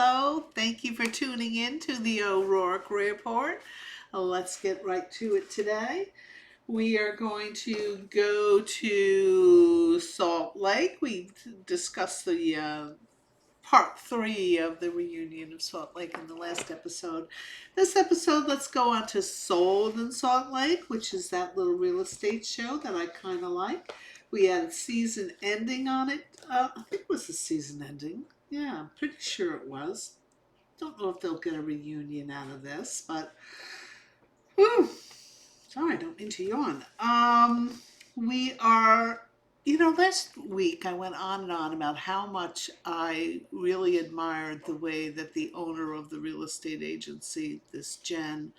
Hello, thank you for tuning in to the O'Rourke Report. Let's get right to it today. We are going to go to Salt Lake. We discussed the part 3 of the reunion of Salt Lake in the last episode. This episode, let's go on to Sold in Salt Lake, which is that little real estate show that I kind of like. We had season ending on it. I think it was a season ending. Yeah, I'm pretty sure it was. Don't know if they'll get a reunion out of this, but whew, sorry, I don't mean to yawn. We are, last week I went on and on about how much I really admired the way that the owner of the real estate agency, this Jen,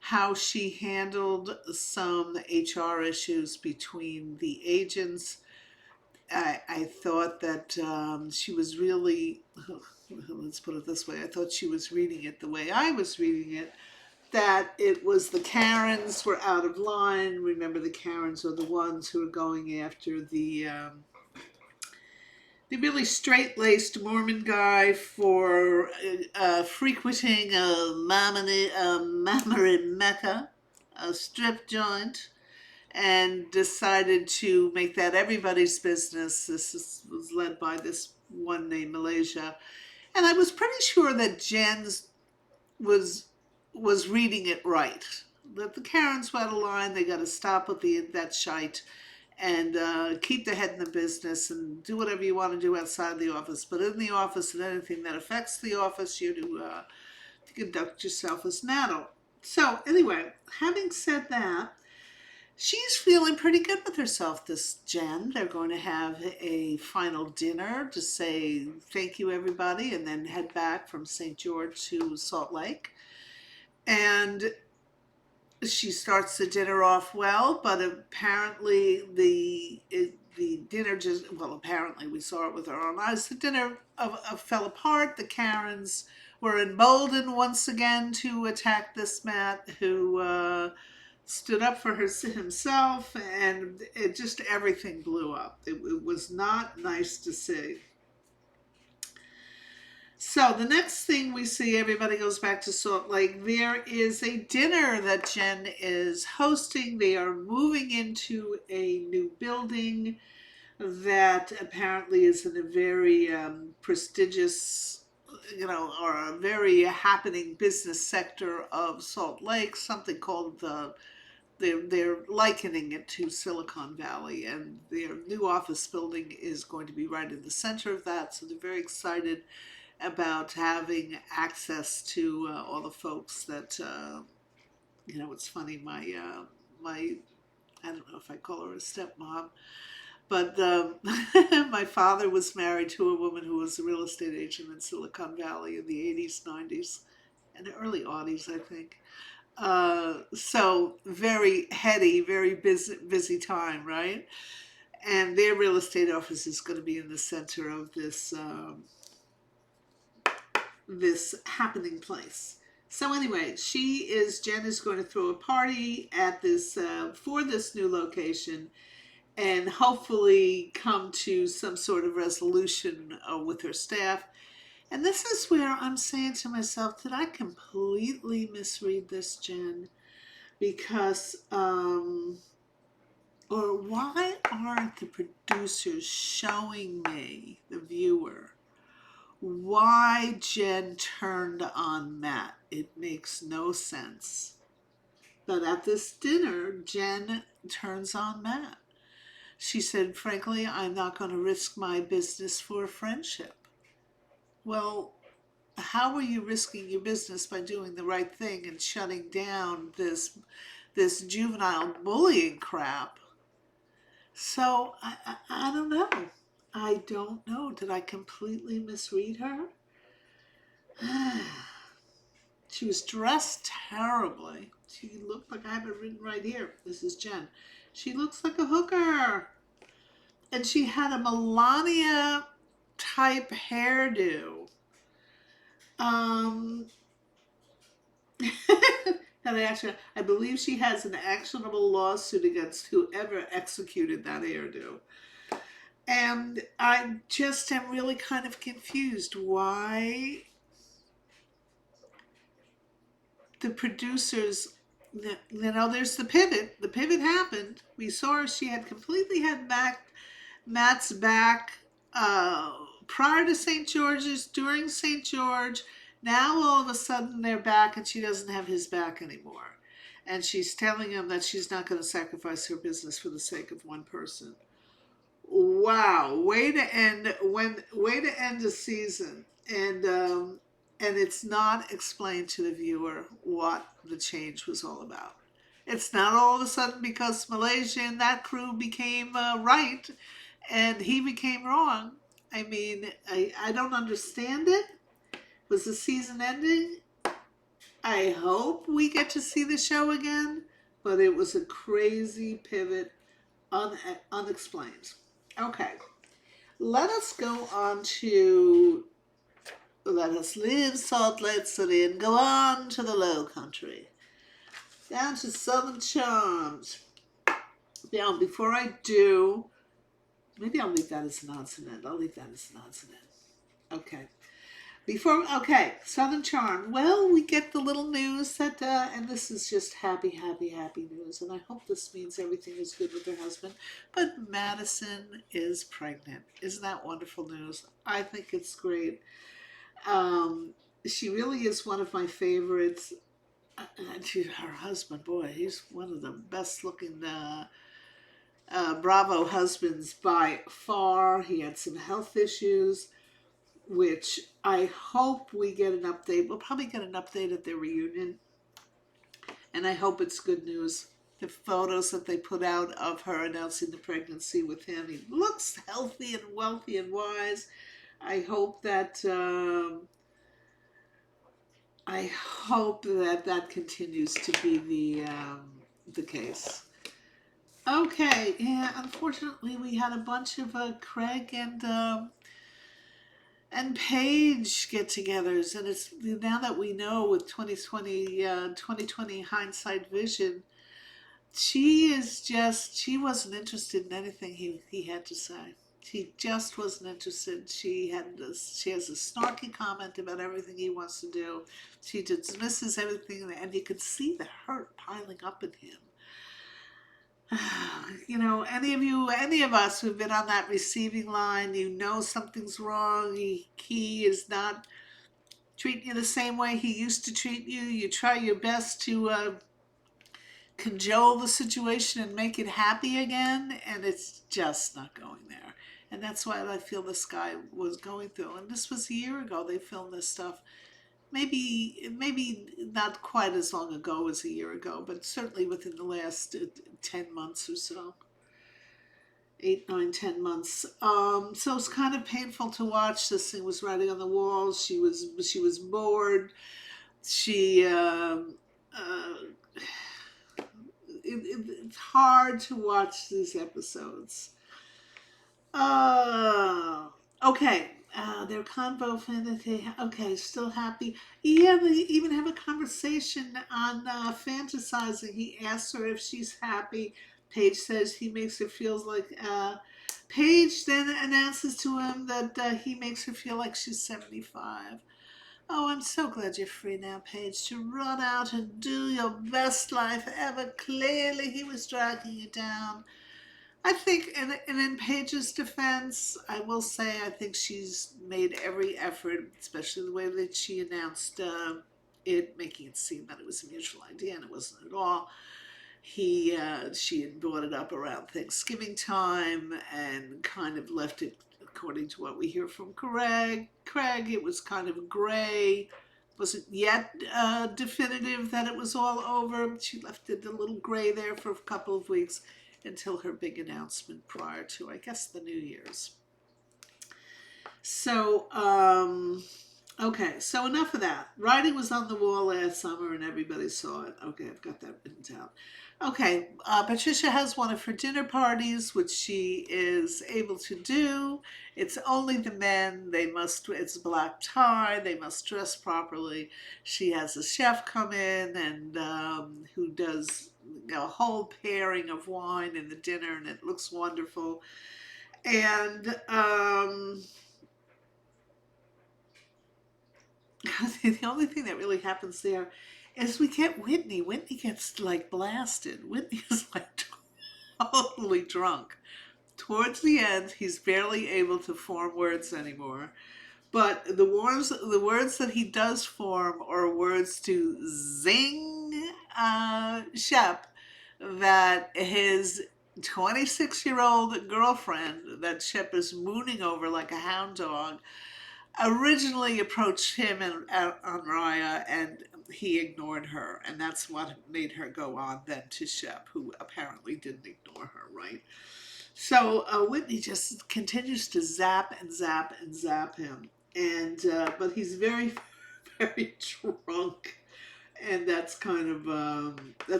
how she handled some HR issues between the agents. I thought that she was really, let's put it this way, I thought she was reading it the way I was reading it, that it was the Karens were out of line. Remember, the Karens are the ones who are going after the really straight-laced Mormon guy for frequenting a Mamre Mecca, a strip joint, and decided to make that everybody's business. Was led by this one named Malaysia. And I was pretty sure that Jen's was reading it right. That the Karens were out of line, they got to stop with that shite and keep their head in the business and do whatever you want to do outside the office. But in the office and anything that affects the office, you're to conduct yourself as an adult. So anyway, having said that, she's feeling pretty good with herself, this Jen. They're going to have a final dinner to say thank you, everybody, and then head back from St. George to Salt Lake. And she starts the dinner off well, but apparently the dinner just, well, apparently we saw it with our own eyes, the dinner fell apart. The Karens were emboldened once again to attack this Matt, who stood up for himself, and it just, everything blew up. It was not nice to see. So the next thing we see, everybody goes back to Salt Lake. There is a dinner that Jen is hosting. They are moving into a new building that apparently is in a very prestigious, or a very happening business sector of Salt Lake, something called they're likening it to Silicon Valley, and their new office building is going to be right in the center of that. So they're very excited about having access to all the folks that, it's funny, my, I don't know if I call her a stepmom, but my father was married to a woman who was a real estate agent in Silicon Valley in the 80s, 90s, and early 80s, I think. So very heady, very busy time, right? And their real estate office is going to be in the center of this this happening place. So anyway, Jen is going to throw a party at this for this new location, and hopefully come to some sort of resolution with her staff. And this is where I'm saying to myself, did I completely misread this, Jen? Because, or why aren't the producers showing me, the viewer, why Jen turned on Matt? It makes no sense. But at this dinner, Jen turns on Matt. She said, frankly, I'm not going to risk my business for a friendship. Well, how are you risking your business by doing the right thing and shutting down this juvenile bullying crap? So I don't know. I don't know. Did I completely misread her? She was dressed terribly. She looked like, I have it written right here. This is Jen. She looks like a hooker. And she had a Melania type hairdo. And I believe she has an actionable lawsuit against whoever executed that hairdo. And I just am really kind of confused. Why the producers, there's the pivot. The pivot happened. We saw her. She had completely had Matt's back prior to St. George's, during St. George. Now all of a sudden they're back and she doesn't have his back anymore. And she's telling him that she's not going to sacrifice her business for the sake of one person. Wow, way to end a season, and it's not explained to the viewer what the change was all about. It's not all of a sudden because Malaysia and that crew became right, and he became wrong. I mean, I don't understand it. Was the season ending? I hope we get to see the show again, but it was a crazy pivot, unexplained. Okay, let us go on to Let Us Live Salt Lake City and go on to the Low Country, down to Southern Charms. Now, before I do, maybe I'll leave that as an odds and end. I'll leave that as an odds and end. Okay. Southern Charm. Well, we get the little news that, and this is just happy, happy, happy news, and I hope this means everything is good with her husband, but Madison is pregnant. Isn't that wonderful news? I think it's great. She really is one of my favorites. And her husband, boy, he's one of the best looking Bravo husbands by far. He had some health issues, which I hope we get an update. We'll probably get an update at their reunion, and I hope it's good news. The photos that they put out of her announcing the pregnancy with him, he looks healthy and wealthy and wise. I hope that that continues to be the case. Okay, yeah. Unfortunately, we had a bunch of Craig and Paige get-togethers, and it's now that we know with 2020 hindsight vision, she wasn't interested in anything he had to say. She just wasn't interested. She has a snarky comment about everything he wants to do. She dismisses everything, and you could see the hurt piling up in him. You know, any of us who've been on that receiving line, you know something's wrong. He is not treating you the same way he used to treat you. You try your best to cajole the situation and make it happy again, and it's just not going there. And that's why I feel this guy was going through. And this was a year ago they filmed this stuff. Maybe not quite as long ago as a year ago, but certainly within the last 10 months or so. 8, 9, 10 months. So it's kind of painful to watch. This thing was writing on the walls. She was bored. It's hard to watch these episodes. Okay. Their convo fantasy. Okay, still happy. Yeah, they even have a conversation on fantasizing. He asks her if she's happy. Paige says he makes her feel like. Paige then announces to him that he makes her feel like she's 75. Oh, I'm so glad you're free now, Paige, to run out and do your best life ever. Clearly, he was dragging you down. I think, and in Paige's defense, I will say I think she's made every effort, especially the way that she announced it, making it seem that it was a mutual idea, and it wasn't at all. She had brought it up around Thanksgiving time and kind of left it, according to what we hear from Craig, it was kind of gray. Wasn't yet definitive that it was all over. She left it a little gray there for a couple of weeks until her big announcement prior to, I guess, the New Year's. So, okay, so enough of that. Writing was on the wall last summer and everybody saw it. Okay, I've got that written down. Okay, Patricia has one of her dinner parties, which she is able to do. It's only the men. It's black tie. They must dress properly. She has a chef come in and who does a whole pairing of wine in the dinner, and it looks wonderful. And the only thing that really happens there as we get Whitney, Whitney gets like blasted. Whitney is like totally drunk. Towards the end, he's barely able to form words anymore. But the words that he does form are words to zing Shep that his 26-year-old girlfriend that Shep is mooning over like a hound dog originally approached him on Raya, and he ignored her, and that's what made her go on then to Shep, who apparently didn't ignore her, right? So Whitney just continues to zap and zap and zap him, and but he's very, very drunk, and that's kind of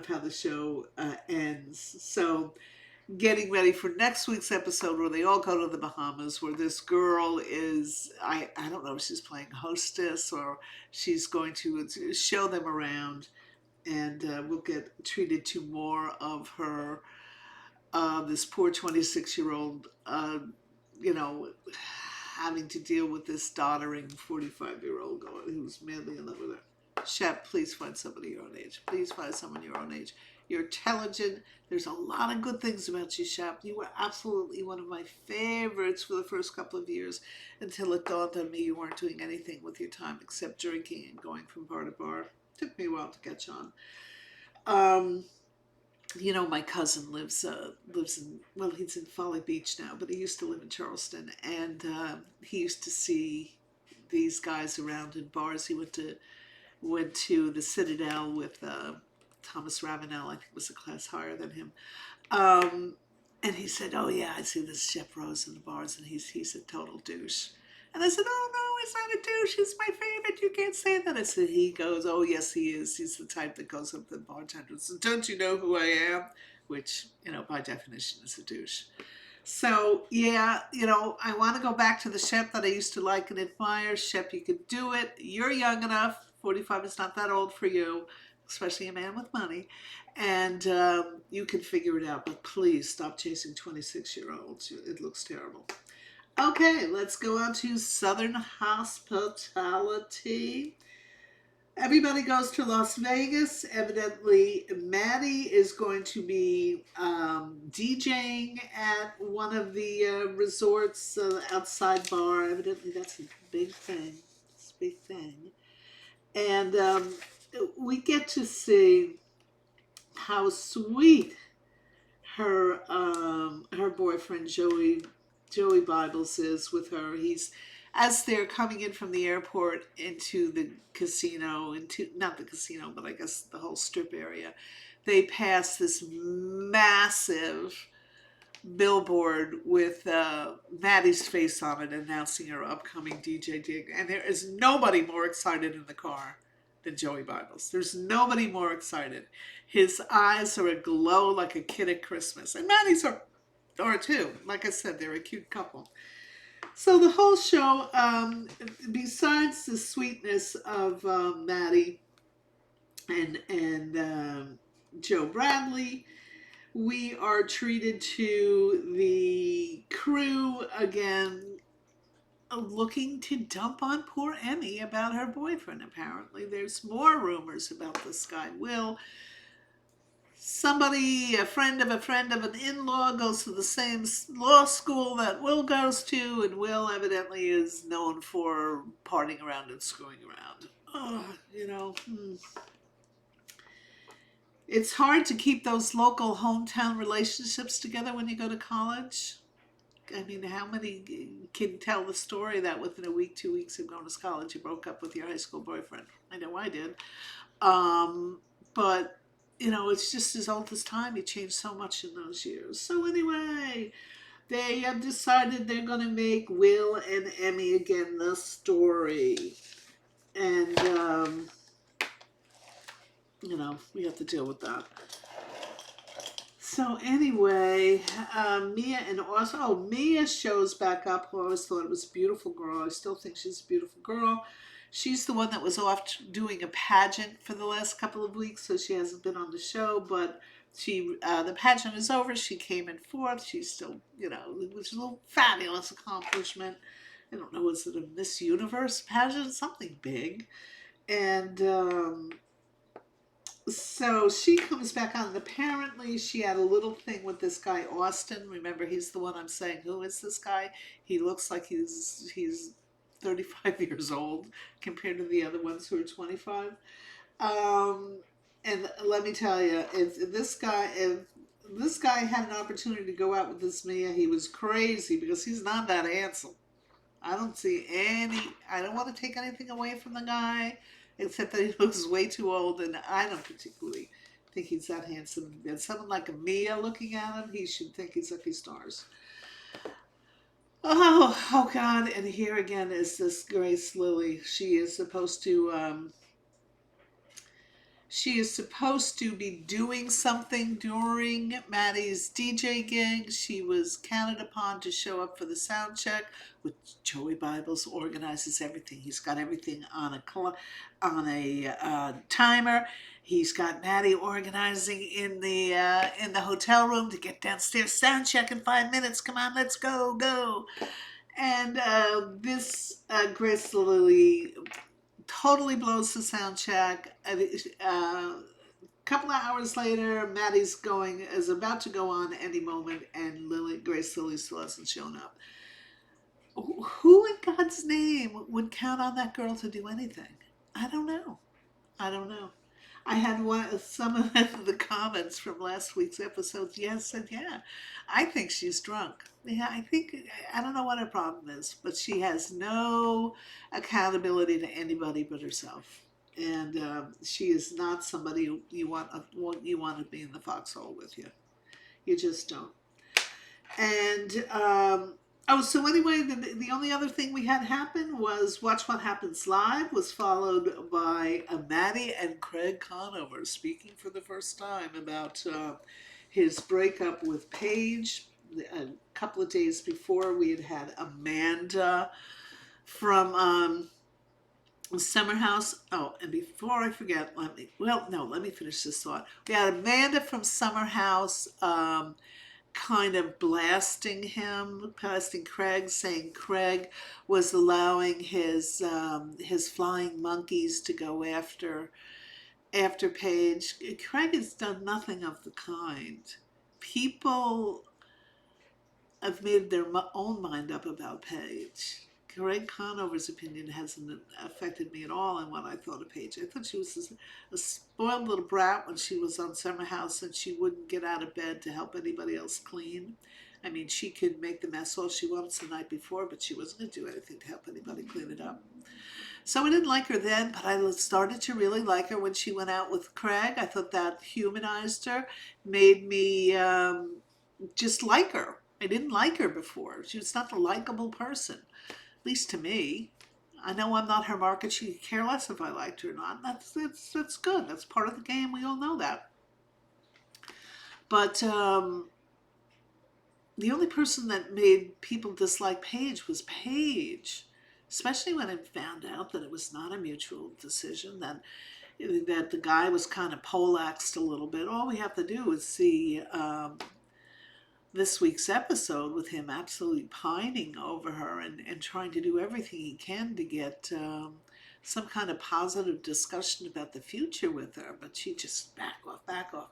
how the show ends. So getting ready for next week's episode where they all go to the Bahamas, where this girl is, I don't know if she's playing hostess or she's going to show them around, and we'll get treated to more of her, this poor 26-year-old, you know, having to deal with this doddering 45-year-old who's madly in love with her. Shep, please find somebody your own age. Please find someone your own age. You're intelligent. There's a lot of good things about you, Shep. You were absolutely one of my favorites for the first couple of years until it dawned on me you weren't doing anything with your time except drinking and going from bar to bar. Took me a while to catch on. You know, my cousin lives in, well, he's in Folly Beach now, but he used to live in Charleston, and he used to see these guys around in bars. He went to the Citadel with Thomas Ravenel. I think was a class higher than him. And he said, "Oh yeah, I see this Shep Rose in the bars, and he's a total douche." And I said, "Oh no, he's not a douche. He's my favorite. You can't say that." I said, "He goes, oh yes, he is. He's the type that goes up to the bartender and says, 'Don't you know who I am?'" Which, you know, by definition is a douche. So yeah, you know, I want to go back to the Shep that I used to like and admire. Shep, you could do it. You're young enough. 45 is not that old for you, especially a man with money, and you can figure it out. But please stop chasing 26-year-olds. It looks terrible. Okay, let's go on to Southern Hospitality. Everybody goes to Las Vegas. Evidently, Maddie is going to be DJing at one of the resorts, outside bar. Evidently, that's a big thing. It's a big thing. And we get to see how sweet her boyfriend Joey Bibles is with her. He's, as they're coming in from the airport into the casino, into, not the casino, but I guess the whole strip area, they pass this massive billboard with Maddie's face on it announcing her upcoming DJ gig. And there is nobody more excited in the car than Joey Bibles. There's nobody more excited. His eyes are aglow like a kid at Christmas. And Maddie's are too. Like I said, they're a cute couple. So the whole show, besides the sweetness of Maddie and Joe Bradley, we are treated to the crew again looking to dump on poor Emmy about her boyfriend. Apparently there's more rumors about this guy Will. Somebody, a friend of an in-law, goes to the same law school that Will goes to, and Will evidently is known for partying around and screwing around. Oh, you know, it's hard to keep those local hometown relationships together when you go to college. I mean, how many can tell the story that within a week, 2 weeks of going to college, you broke up with your high school boyfriend? I know I did. But, you know, it's just as old as time. You changed so much in those years. So anyway, they have decided they're going to make Will and Emmy again the story. And, you know, we have to deal with that. So anyway, Mia and also, Mia shows back up, who I always thought was a beautiful girl. I still think she's a beautiful girl. She's the one that was off doing a pageant for the last couple of weeks, so she hasn't been on the show, but the pageant is over. She came in fourth. She's still, you know, it was a little fabulous accomplishment. I don't know, was it a Miss Universe pageant? Something big. And So she comes back on, and apparently she had a little thing with this guy Austin. Remember, he's the one I'm saying. Who is this guy? He looks like he's 35 years old compared to the other ones who are 25. Um, and let me tell you, if this guy had an opportunity to go out with this Mia, he was crazy because he's not that handsome. I don't see any. I don't want to take anything away from the guy, except that he looks way too old, and I don't particularly think he's that handsome. And someone like a Mia looking at him, he should think he's Lucky Stars. Oh God! And here again is this Grace Lilly. She is supposed to be doing something during Maddie's DJ gig. She was counted upon to show up for the sound check, which Joey Bibles organizes everything. He's got everything on a timer. He's got Maddie organizing in the hotel room to get downstairs. Sound check in 5 minutes. Come on, let's go. And this Grace Lilly totally blows the sound check. Couple of hours later, is about to go on any moment, and Grace Lilly still hasn't shown up. Who in God's name would count on that girl to do anything? I don't know. I don't know. I had some of the comments from last week's episodes. Yes, said yeah. I think she's drunk. Yeah, I don't know what her problem is, but she has no accountability to anybody but herself, and she is not somebody you want to be in the foxhole with you. You just don't. And so anyway, the only other thing we had happen was Watch What Happens Live was followed by Maddie and Craig Conover speaking for the first time about his breakup with Paige. A couple of days before, we had Amanda from Summer House. Oh, and before I forget, let me finish this thought. We had Amanda from Summer House. Kind of blasting Craig, saying Craig was allowing his flying monkeys to go after Paige. Craig has done nothing of the kind. People have made their own mind up about Paige. Craig Conover's opinion hasn't affected me at all in what I thought of Paige. I thought she was a spoiled little brat when she was on Summer House, and she wouldn't get out of bed to help anybody else clean. I mean, she could make the mess all she wants the night before, but she wasn't going to do anything to help anybody clean it up. So I didn't like her then, but I started to really like her when she went out with Craig. I thought that humanized her, made me just like her. I didn't like her before. She was not a likable person, at least to me. I know I'm not her market. She could care less if I liked her or not. That's good. That's part of the game. We all know that. But the only person that made people dislike Paige was Paige, especially when I found out that it was not a mutual decision, that the guy was kind of poleaxed a little bit. All we have to do is see this week's episode with him absolutely pining over her and trying to do everything he can to get some kind of positive discussion about the future with her, but she just back off.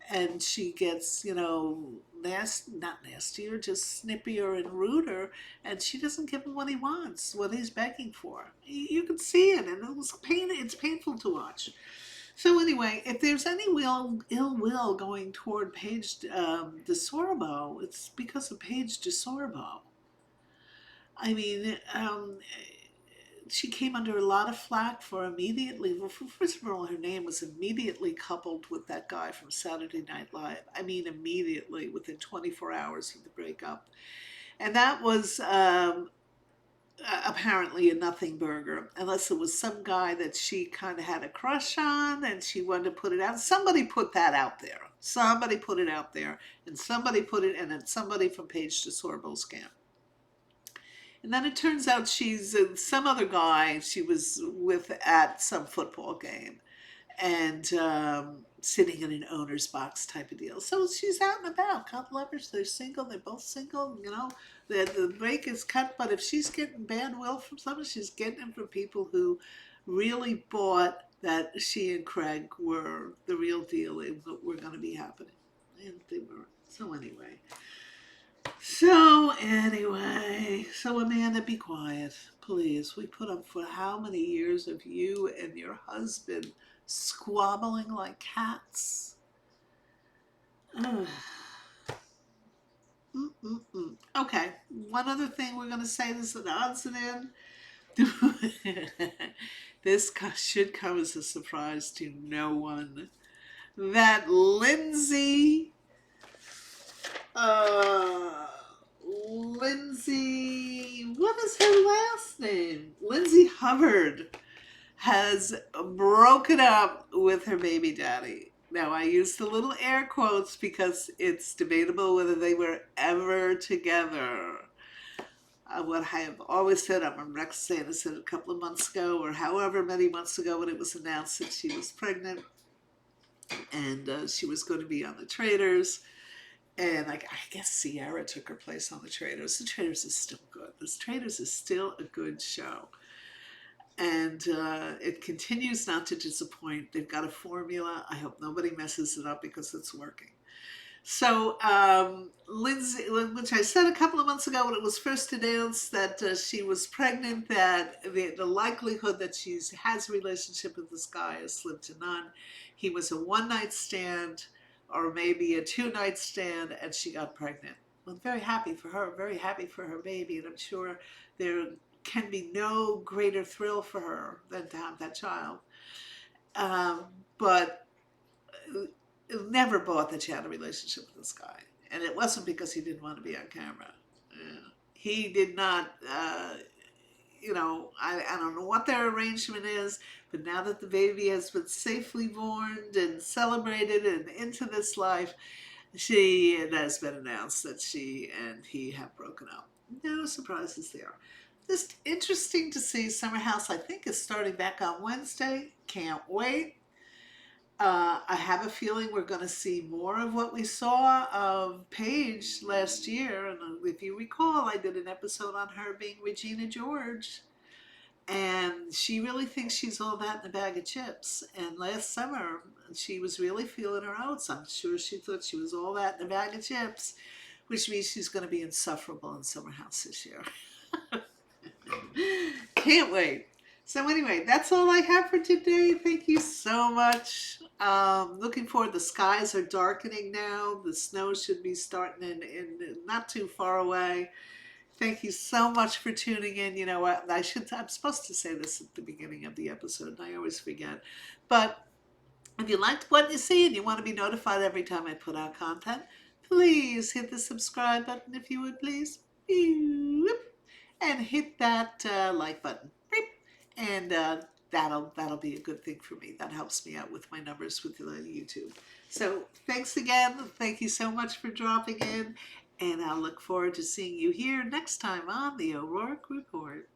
And she gets, not nastier, just snippier and ruder, and she doesn't give him what he wants, what he's begging for. You can see it, and it's painful to watch. So anyway, if there's any ill will going toward Paige DeSorbo, it's because of Paige DeSorbo. I mean, she came under a lot of flack for immediately. Well, first of all, her name was immediately coupled with that guy from Saturday Night Live. I mean, immediately, within 24 hours of the breakup. And that was apparently a nothing burger, unless it was some guy that she kind of had a crush on and she wanted to put it out. Somebody put that out there. Somebody put it out there, and then somebody from Paige DeSorbo's camp. And then it turns out she's some other guy she was with at some football game, and sitting in an owner's box type of deal. So she's out and about. Couple lovers, they're single, they're both single, the break is cut, but if she's getting bad will from someone, she's getting it from people who really bought that she and Craig were the real deal and what were going to be happening. And they weren't. So Amanda, be quiet, please. We put up for how many years of you and your husband squabbling like cats? Ugh. Mm-mm-mm. Okay, one other thing we're going to say this is an odds and end. This should come as a surprise to no one. That uh, what is her last name? Lindsay Hubbard has broken up with her baby daddy. Now, I use the little air quotes because it's debatable whether they were ever together. What I have always said, I'm Rex saying I said a couple of months ago, or however many months ago, when it was announced that she was pregnant and she was going to be on the Traders. And I guess Sierra took her place on the Traders. The Traders is still good. The Traders is still a good show. And it continues not to disappoint. They've got a formula. I hope nobody messes it up because it's working. So Lindsay, which I said a couple of months ago when it was first announced that she was pregnant, that the likelihood that she has a relationship with this guy is slim to none. He was a one-night stand or maybe a two-night stand, and she got pregnant. I'm very happy for her, very happy for her baby, and I'm sure there can be no greater thrill for her than to have that child. But never bought that she had a relationship with this guy. And it wasn't because he didn't want to be on camera. He did not, I don't know what their arrangement is, but now that the baby has been safely born and celebrated and into this life, it has been announced that she and he have broken up. No surprises there. Just interesting to see. Summer House, I think, is starting back on Wednesday. Can't wait. I have a feeling we're going to see more of what we saw of Paige last year. And if you recall, I did an episode on her being Regina George. And she really thinks she's all that in a bag of chips. And last summer, she was really feeling her oats. I'm sure she thought she was all that in a bag of chips, which means she's going to be insufferable in Summer House this year. Can't wait. So anyway, that's all I have for today. Thank you so much. Looking forward. The skies are darkening now. The snow should be starting in not too far away. Thank you so much for tuning in. You know what? I'm supposed to say this at the beginning of the episode, and I always forget. But if you liked what you see and you want to be notified every time I put out content, please hit the subscribe button if you would, please. And hit that like button. And that'll be a good thing for me. That helps me out with my numbers with YouTube. So thanks again. Thank you so much for dropping in. And I'll look forward to seeing you here next time on the O'Rourke Report.